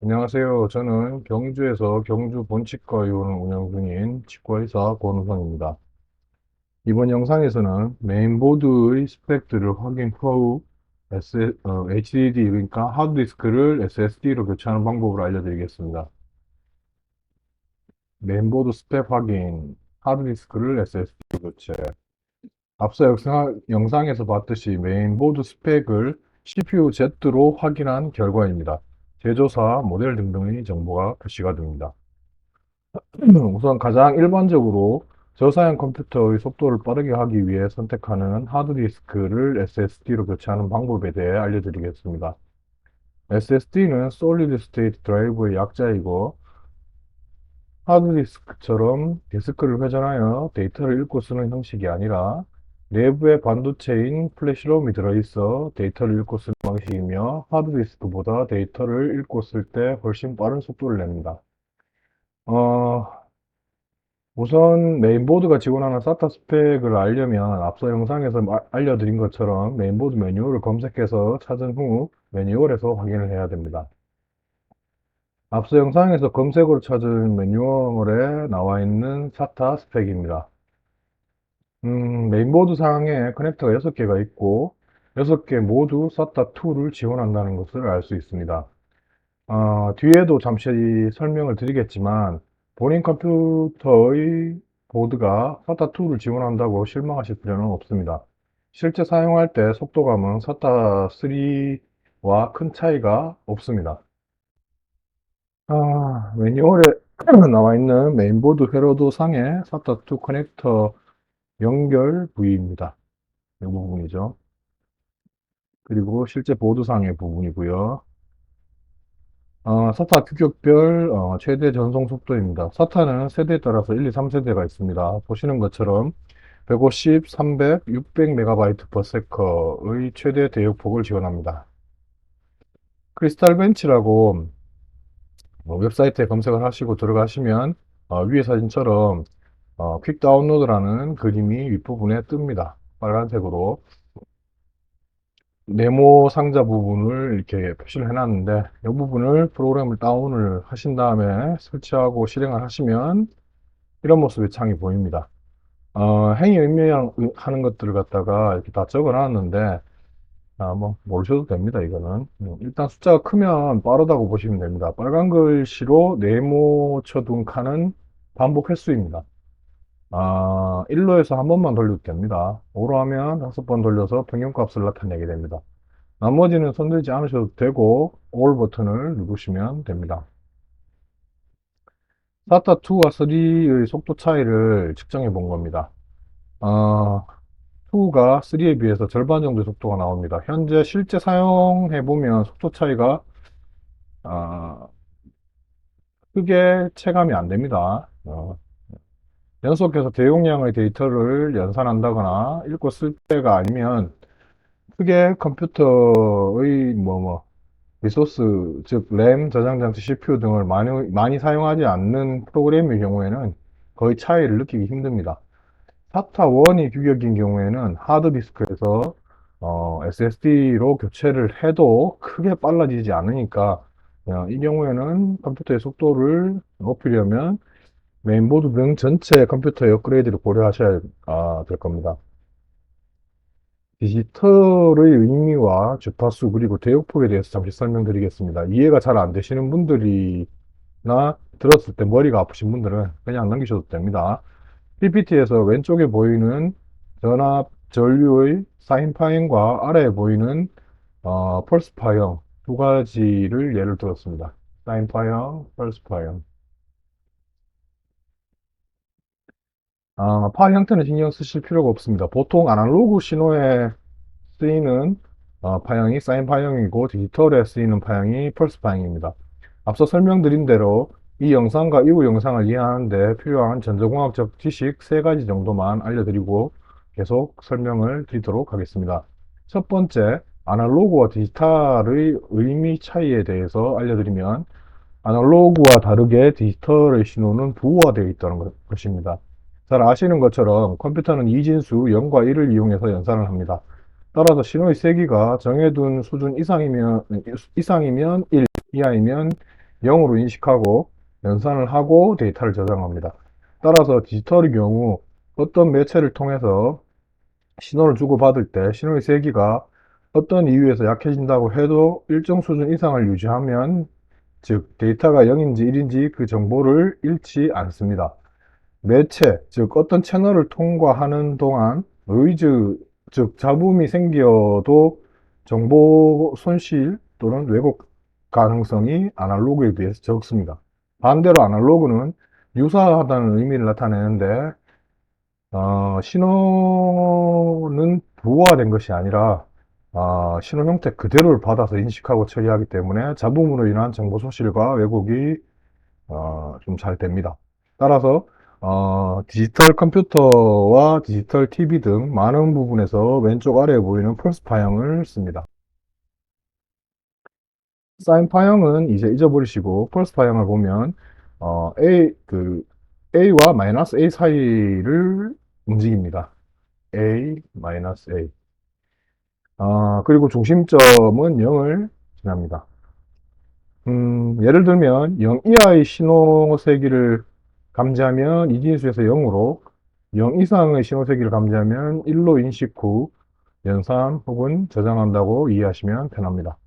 안녕하세요. 저는 경주에서 경주 본치과의원을 운영 중인 치과의사 권우성입니다. 이번 영상에서는 메인보드의 스펙들을 확인 후 HDD, 그러니까 하드디스크를 SSD로 교체하는 방법을 알려드리겠습니다. 메인보드 스펙 확인, 하드디스크를 SSD로 교체. 앞서 영상에서 봤듯이 메인보드 스펙을 CPU Z로 확인한 결과입니다. 제조사, 모델 등등의 정보가 표시가 됩니다. 우선 가장 일반적으로 저사양 컴퓨터의 속도를 빠르게 하기 위해 선택하는 하드디스크를 SSD로 교체하는 방법에 대해 알려드리겠습니다. SSD는 Solid State Drive의 약자이고, 하드디스크처럼 디스크를 회전하여 데이터를 읽고 쓰는 형식이 아니라 내부에 반도체인 플래시롬이 들어있어 데이터를 읽고 쓰는 방식이며, 하드디스크보다 데이터를 읽고 쓸 때 훨씬 빠른 속도를 냅니다. 어, 우선 메인보드가 지원하는 SATA 스펙을 알려면 앞서 영상에서 알려드린 것처럼 메인보드 매뉴얼을 검색해서 찾은 후 매뉴얼에서 확인을 해야 됩니다. 앞서 영상에서 검색으로 찾은 매뉴얼에 나와 있는 SATA 스펙입니다. 메인보드 상에 커넥터가 6개가 있고 6개 모두 SATA2를 지원한다는 것을 알 수 있습니다. 뒤에도 잠시 설명을 드리겠지만 본인 컴퓨터의 보드가 SATA2를 지원한다고 실망하실 필요는 없습니다. 실제 사용할 때 속도감은 SATA3와 큰 차이가 없습니다. 매뉴얼에 나와 있는 메인보드 회로도 상에 SATA2 커넥터 연결 부위입니다. 이 부분이죠. 그리고 실제 보드상의 부분이고요. SATA 규격별 최대 전송 속도입니다. SATA는 세대에 따라서 1, 2, 3세대가 있습니다. 보시는 것처럼 150, 300, 600MB/s의 최대 대역폭을 지원합니다. 크리스탈 벤치라고 웹사이트에 검색을 하시고 들어가시면 위에 사진처럼 퀵 다운로드라는 그림이 윗부분에 뜹니다. 빨간색으로. 네모 상자 부분을 이렇게 표시를 해놨는데 이 부분을 프로그램을 다운을 하신 다음에 설치하고 실행을 하시면 이런 모습의 창이 보입니다. 행위 의미하는 것들을 갖다가 이렇게 다 적어 놨는데 뭐 모르셔도 됩니다. 이거는 일단 숫자가 크면 빠르다고 보시면 됩니다. 빨간 글씨로 네모 쳐둔 칸은 반복 횟수입니다. 1로에서 한 번만 돌려도 됩니다. 5로 하면 5번 돌려서 평균값을 나타내게 됩니다. 나머지는 손들지 않으셔도 되고 All 버튼을 누르시면 됩니다. SATA2와 3의 속도 차이를 측정해 본 겁니다. 2가 3에 비해서 절반 정도의 속도가 나옵니다. 현재 실제 사용해 보면 속도 차이가 아, 크게 체감이 안 됩니다. 연속해서 대용량의 데이터를 연산한다거나 읽고 쓸 때가 아니면 크게 컴퓨터의 리소스, 즉 램, 저장장치, CPU 등을 많이 사용하지 않는 프로그램의 경우에는 거의 차이를 느끼기 힘듭니다. SATA1이 규격인 경우에는 하드디스크에서 SSD로 교체를 해도 크게 빨라지지 않으니까 이 경우에는 컴퓨터의 속도를 높이려면 메인보드 등 전체 컴퓨터의 업그레이드를 고려하셔야 될 겁니다. 디지털의 의미와 주파수 그리고 대역폭에 대해서 잠시 설명드리겠습니다. 이해가 잘 안 되시는 분들이나 들었을 때 머리가 아프신 분들은 그냥 넘기셔도 됩니다. PPT에서 왼쪽에 보이는 전압 전류의 사인 파형과 아래에 보이는 펄스 파형 두 가지를 예를 들었습니다. 사인 파형, 펄스 파형. 파 형태는 신경 쓰실 필요가 없습니다. 보통 아날로그 신호에 쓰이는 파형이 사인 파형이고 디지털에 쓰이는 파형이 펄스 파형입니다. 앞서 설명드린 대로 이 영상과 이후 영상을 이해하는데 필요한 전자공학적 지식 3가지 정도만 알려드리고 계속 설명을 드리도록 하겠습니다. 첫 번째, 아날로그와 디지털의 의미 차이에 대해서 알려드리면 아날로그와 다르게 디지털의 신호는 부호화되어 있다는 것입니다. 잘 아시는 것처럼 컴퓨터는 이진수 0과 1을 이용해서 연산을 합니다. 따라서 신호의 세기가 정해둔 수준 이상이면 1, 이하이면 0으로 인식하고 연산을 하고 데이터를 저장합니다. 따라서 디지털의 경우 어떤 매체를 통해서 신호를 주고받을 때 신호의 세기가 어떤 이유에서 약해진다고 해도 일정 수준 이상을 유지하면, 즉 데이터가 0인지 1인지 그 정보를 잃지 않습니다. 매체, 즉 어떤 채널을 통과하는 동안 노이즈, 즉 잡음이 생겨도 정보 손실 또는 왜곡 가능성이 아날로그에 비해서 적습니다. 반대로 아날로그는 유사하다는 의미를 나타내는데, 신호는 부호화된 것이 아니라 신호 형태 그대로를 받아서 인식하고 처리하기 때문에 잡음으로 인한 정보 소실과 왜곡이 좀 잘 됩니다. 따라서 디지털 컴퓨터와 디지털 TV 등 많은 부분에서 왼쪽 아래에 보이는 펄스파형을 씁니다. 사인파형은 이제 잊어버리시고 펄스파형을 보면 A와 마이너스 A 사이를 움직입니다. A, 마이너스 A. 그리고 중심점은 0을 지납니다. 예를 들면 0 이하의 신호 세기를 감지하면 이진수에서 0으로, 0 이상의 신호 세기를 감지하면 1로 인식 후 연산 혹은 저장한다고 이해하시면 편합니다.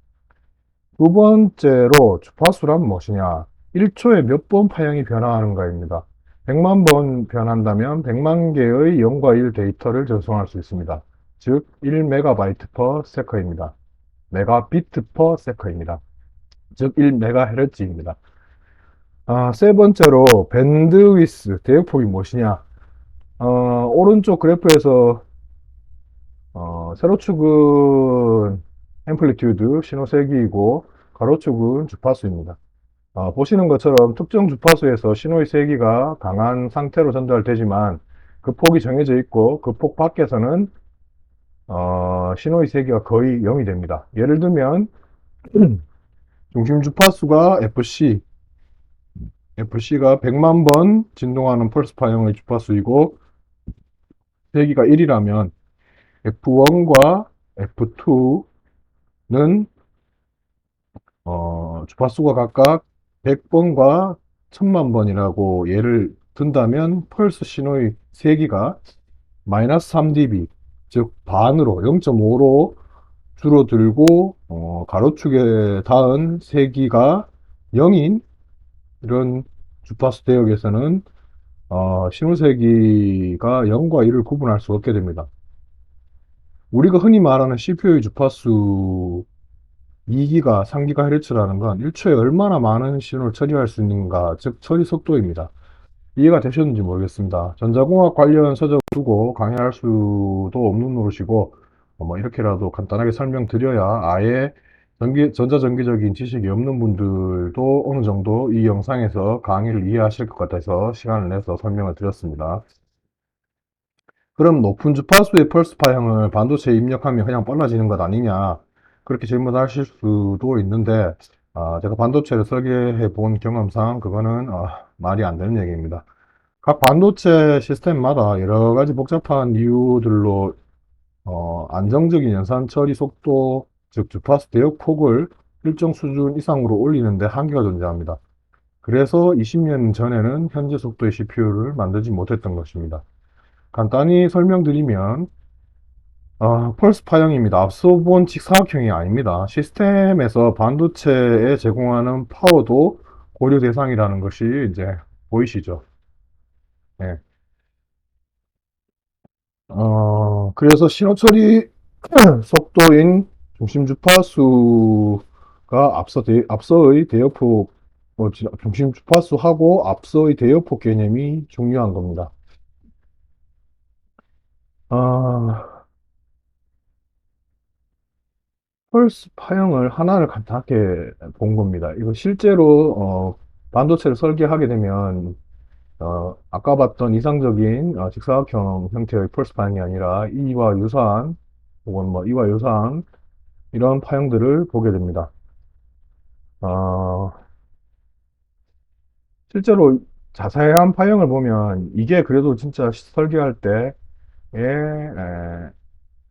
두 번째로 주파수란 무엇이냐? 1초에 몇 번 파형이 변화하는가입니다. 100만 번 변한다면 100만 개의 0과 1 데이터를 전송할 수 있습니다. 즉 1메가바이트 퍼 세컨입니다. 메가비트 퍼 세컨입니다. 즉 1메가헤르츠입니다. 세 번째로 밴드위스, 대역폭이 무엇이냐? 오른쪽 그래프에서 세로축은 앰플리튜드, 신호세기이고 가로축은 주파수입니다. 보시는 것처럼 특정 주파수에서 신호의 세기가 강한 상태로 전달되지만 그 폭이 정해져 있고 그 폭 밖에서는 신호의 세기가 거의 0이 됩니다. 예를 들면 중심 주파수가 FC가 100만 번 진동하는 펄스파형의 주파수이고 세기가 1이라면 F1과 F2는 주파수가 각각 100번과 1000만 번이라고 예를 든다면 펄스 신호의 세기가 마이너스 3dB, 즉 반으로 0.5로 줄어들고 가로축에 닿은 세기가 0인 이런 주파수 대역에서는 신호세기가 0과 1을 구분할 수 없게 됩니다. 우리가 흔히 말하는 CPU의 주파수 2기가, 3기가헤르츠라는 건 1초에 얼마나 많은 신호를 처리할 수 있는가, 즉 처리 속도입니다. 이해가 되셨는지 모르겠습니다. 전자공학 관련 서적 두고 강의할 수도 없는 노릇이고, 뭐 이렇게라도 간단하게 설명드려야 아예 전자전기적인 지식이 없는 분들도 어느 정도 이 영상에서 강의를 이해하실 것 같아서 시간을 내서 설명을 드렸습니다. 그럼 높은 주파수의 펄스파형을 반도체에 입력하면 그냥 빨라지는 것 아니냐? 그렇게 질문하실 수도 있는데, 제가 반도체를 설계해 본 경험상 그거는 말이 안 되는 얘기입니다. 각 반도체 시스템마다 여러 가지 복잡한 이유들로 안정적인 연산 처리 속도, 즉 주파수 대역 폭을 일정 수준 이상으로 올리는데 한계가 존재합니다. 그래서 20년 전에는 현재 속도의 CPU를 만들지 못했던 것입니다. 간단히 설명드리면 펄스파형입니다. 앞서 본 직사각형이 아닙니다. 시스템에서 반도체에 제공하는 파워도 고려 대상이라는 것이 이제 보이시죠? 네. 그래서 신호 처리 속도인 중심 주파수가 앞서의 대역폭, 중심 주파수하고 앞서의 대역폭 개념이 중요한 겁니다. 아, 펄스 파형을 하나를 간단하게 본 겁니다. 이거 실제로 반도체를 설계하게 되면 아까 봤던 이상적인 직사각형 형태의 펄스 파형이 아니라 이와 유사한 혹은 뭐 이와 유사한 이런 파형들을 보게 됩니다. 어, 실제로 자세한 파형을 보면 이게 그래도 진짜 설계할 때에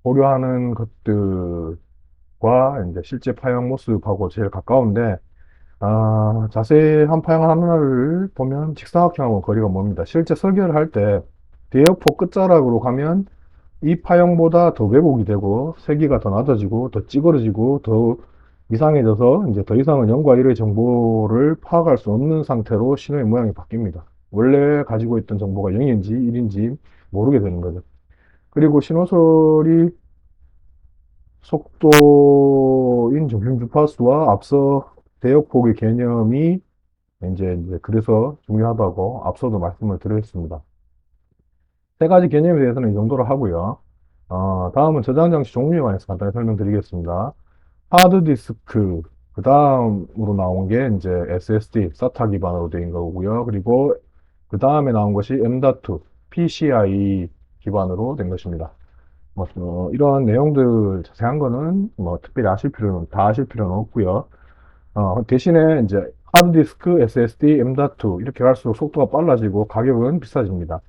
고려하는 것들과 이제 실제 파형 모습하고 제일 가까운데, 자세한 파형 하나를 보면 직사각형하고 거리가 멉니다. 실제 설계를 할 때 대역폭 끝자락으로 가면 이 파형보다 더 왜곡이 되고 세기가 더 낮아지고 더 찌그러지고 더 이상해져서 이제 더 이상은 0과 1의 정보를 파악할 수 없는 상태로 신호의 모양이 바뀝니다. 원래 가지고 있던 정보가 0인지 1인지 모르게 되는 거죠. 그리고 신호소리 속도인 중심 주파수와 앞서 대역폭의 개념이 이제 그래서 중요하다고 앞서도 말씀을 드렸습니다. 세 가지 개념에 대해서는 이 정도로 하고요. 다음은 저장 장치 종류에 관해서 간단히 설명드리겠습니다. 하드디스크, 그 다음으로 나온 게 이제 SSD, SATA 기반으로 되어 있는 거고요. 그리고 그 다음에 나온 것이 M.2, PCI 기반으로 된 것입니다. 이런 내용들 자세한 거는 특별히 다 아실 필요는 없고요. 대신에 이제 하드디스크, SSD, M.2 이렇게 갈수록 속도가 빨라지고 가격은 비싸집니다.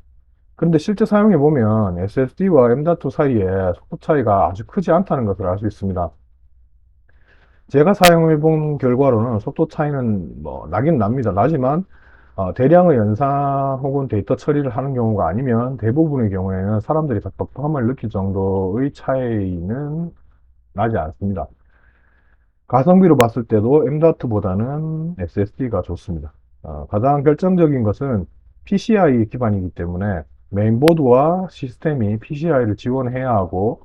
그런데 실제 사용해 보면 SSD와 M.2 사이에 속도 차이가 아주 크지 않다는 것을 알 수 있습니다. 제가 사용해 본 결과로는 속도 차이는 나긴 납니다. 나지만 대량의 연산 혹은 데이터 처리를 하는 경우가 아니면 대부분의 경우에는 사람들이 답답함을 느낄 정도의 차이는 나지 않습니다. 가성비로 봤을 때도 M.2보다는 SSD가 좋습니다. 가장 결정적인 것은 PCI 기반이기 때문에 메인보드와 시스템이 PCI를 지원해야 하고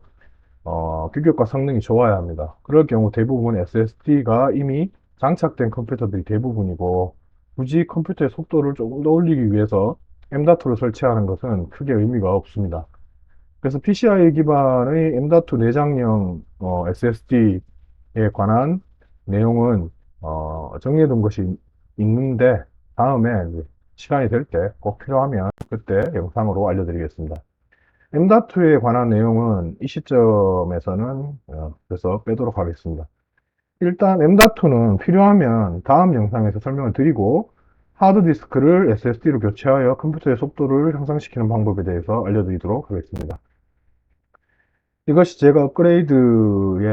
규격과 성능이 좋아야 합니다. 그럴 경우 대부분 SSD가 이미 장착된 컴퓨터들이 대부분이고 굳이 컴퓨터의 속도를 조금 더 올리기 위해서 M.2를 설치하는 것은 크게 의미가 없습니다. 그래서 PCI 기반의 M.2 내장형 SSD에 관한 내용은 정리해 둔 것이 있는데 다음에 이제 시간이 될 때 꼭 필요하면 그때 영상으로 알려드리겠습니다. M.2에 관한 내용은 이 시점에서는 그래서 빼도록 하겠습니다. 일단 M.2는 필요하면 다음 영상에서 설명을 드리고 하드디스크를 SSD로 교체하여 컴퓨터의 속도를 향상시키는 방법에 대해서 알려드리도록 하겠습니다. 이것이 제가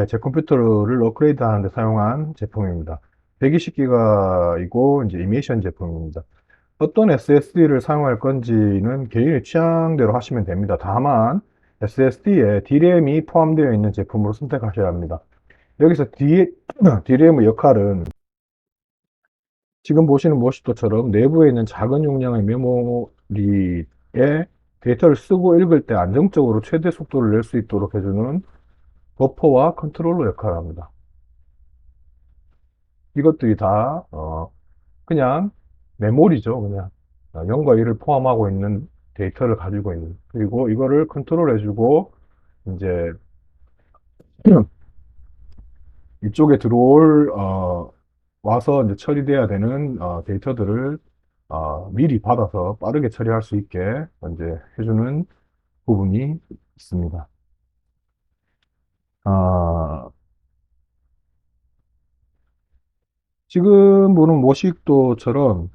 제 컴퓨터를 업그레이드 하는데 사용한 제품입니다. 120기가이고 이제 이미션 제품입니다. 어떤 SSD를 사용할 건지는 개인의 취향대로 하시면 됩니다. 다만 SSD에 D램이 포함되어 있는 제품으로 선택하셔야 합니다. 여기서 D램의 역할은 지금 보시는 모니터처럼 내부에 있는 작은 용량의 메모리에 데이터를 쓰고 읽을 때 안정적으로 최대 속도를 낼 수 있도록 해주는 버퍼와 컨트롤러 역할을 합니다. 이것들이 다 그냥 메모리죠. 그냥 0과 1을 포함하고 있는 데이터를 가지고 있는. 그리고 이거를 컨트롤 해주고 이제 이쪽에 와서 이제 처리돼야 되는 데이터들을 미리 받아서 빠르게 처리할 수 있게 이제 해주는 부분이 있습니다. 아, 지금 보는 모식도처럼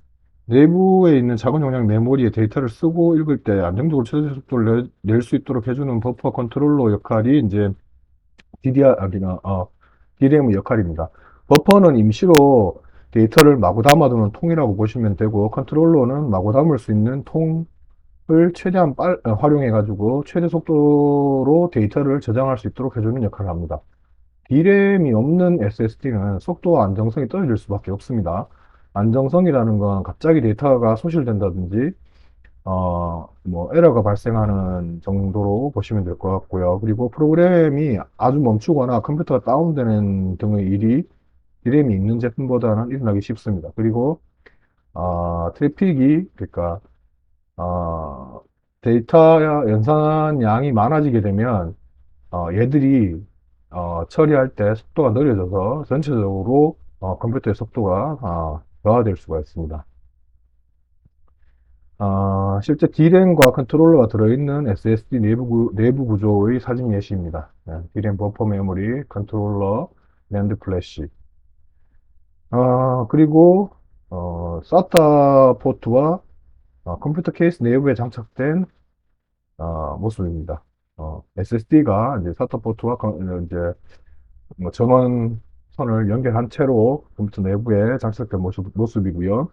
내부에 있는 작은 용량 메모리에 데이터를 쓰고 읽을 때 안정적으로 최대 속도를 낼 수 있도록 해주는 버퍼 컨트롤러 역할이 이제 DRAM의 역할입니다. 버퍼는 임시로 데이터를 마구 담아두는 통이라고 보시면 되고, 컨트롤러는 마구 담을 수 있는 통을 최대한 활용해가지고 최대 속도로 데이터를 저장할 수 있도록 해주는 역할을 합니다. D램이 없는 SSD는 속도와 안정성이 떨어질 수밖에 없습니다. 안정성이라는 건 갑자기 데이터가 소실된다든지, 에러가 발생하는 정도로 보시면 될 것 같고요. 그리고 프로그램이 아주 멈추거나 컴퓨터가 다운되는 등의 일이 D램이 있는 제품보다는 일어나기 쉽습니다. 그리고, 그러니까, 어, 데이터 연산 양이 많아지게 되면 얘들이 처리할 때 속도가 느려져서 전체적으로 컴퓨터의 속도가 저하될 수가 있습니다. 실제 D램과 컨트롤러가 들어있는 SSD 내부 구조의 사진 예시입니다. D램 버퍼 메모리, 컨트롤러, 낸드 플래시. 그리고 SATA 포트와 컴퓨터 케이스 내부에 장착된 모습입니다. SSD가 이제 SATA 포트와 이제 전원 선을 연결한 채로 컴퓨터 내부에 장착된 모습이고요.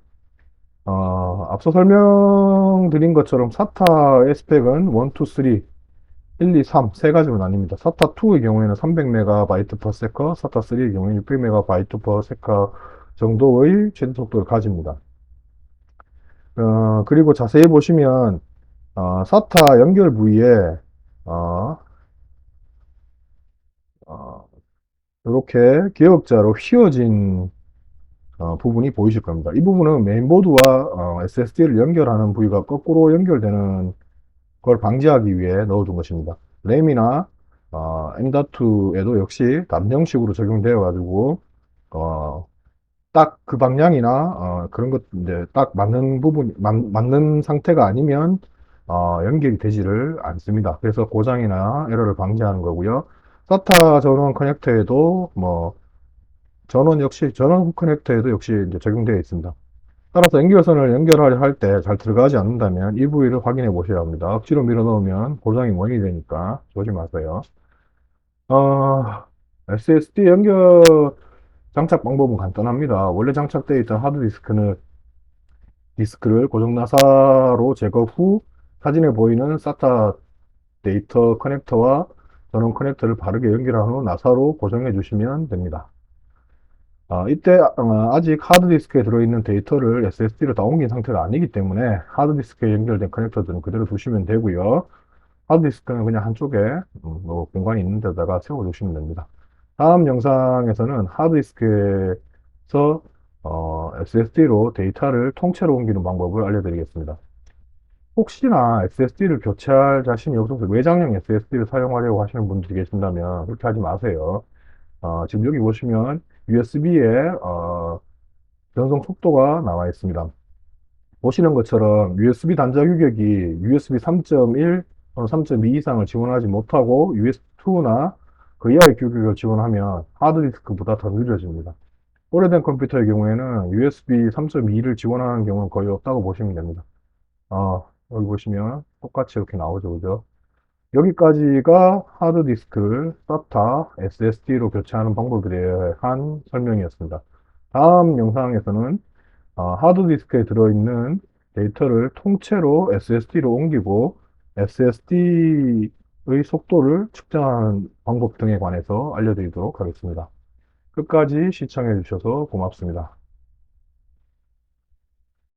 앞서 설명드린 것처럼 SATA의 스펙은 1, 2, 3, 1, 2, 3, 세 가지로 나뉩니다. SATA2의 경우에는 300MB/s, SATA3의 경우에는 600MB/s 정도의 최대 속도를 가집니다. 그리고 자세히 보시면, SATA 연결 부위에, 어, 이렇게 기역자로 휘어진 부분이 보이실 겁니다. 이 부분은 메인보드와 SSD를 연결하는 부위가 거꾸로 연결되는 걸 방지하기 위해 넣어둔 것입니다. 램이나 M.2에도 역시 담 형식으로 적용되어 가지고 딱 그 방향이나 그런 것 이제 딱 맞는 부분 맞는 상태가 아니면 연결이 되지를 않습니다. 그래서 고장이나 에러를 방지하는 거고요. SATA 전원 커넥터에도 뭐 전원 커넥터에도 역시 이제 적용되어 있습니다. 따라서 연결선을 연결하려 할 때 잘 들어가지 않는다면 이 부위를 확인해 보셔야 합니다. 억지로 밀어 넣으면 고장이 원인이 되니까 조심하세요. 어, SSD 연결 장착 방법은 간단합니다. 원래 장착되어 있던 하드디스크는 디스크를 고정 나사로 제거 후 사진에 보이는 SATA 데이터 커넥터와 전원 커넥터를 바르게 연결한 후 나사로 고정해 주시면 됩니다. 이때 아직 하드디스크에 들어있는 데이터를 SSD로 다 옮긴 상태가 아니기 때문에 하드디스크에 연결된 커넥터들은 그대로 두시면 되고요. 하드디스크는 그냥 한쪽에 뭐 공간이 있는 데다가 세워두시면 됩니다. 다음 영상에서는 하드디스크에서 SSD로 데이터를 통째로 옮기는 방법을 알려드리겠습니다. 혹시나 SSD를 교체할 자신이 없어서 외장형 SSD를 사용하려고 하시는 분들이 계신다면 그렇게 하지 마세요. 지금 여기 보시면 USB에 전송 속도가 나와 있습니다. 보시는 것처럼 USB 단자 규격이 USB 3.1 또는 3.2 이상을 지원하지 못하고 USB2나 그 이하의 규격을 지원하면 하드디스크보다 더 느려집니다. 오래된 컴퓨터의 경우에는 USB 3.2를 지원하는 경우는 거의 없다고 보시면 됩니다. 여기 보시면 똑같이 이렇게 나오죠, 그죠? 여기까지가 하드디스크를 SATA SSD로 교체하는 방법에 대한 설명이었습니다. 다음 영상에서는 하드디스크에 들어있는 데이터를 통째로 SSD로 옮기고 SSD의 속도를 측정하는 방법 등에 관해서 알려드리도록 하겠습니다. 끝까지 시청해 주셔서 고맙습니다.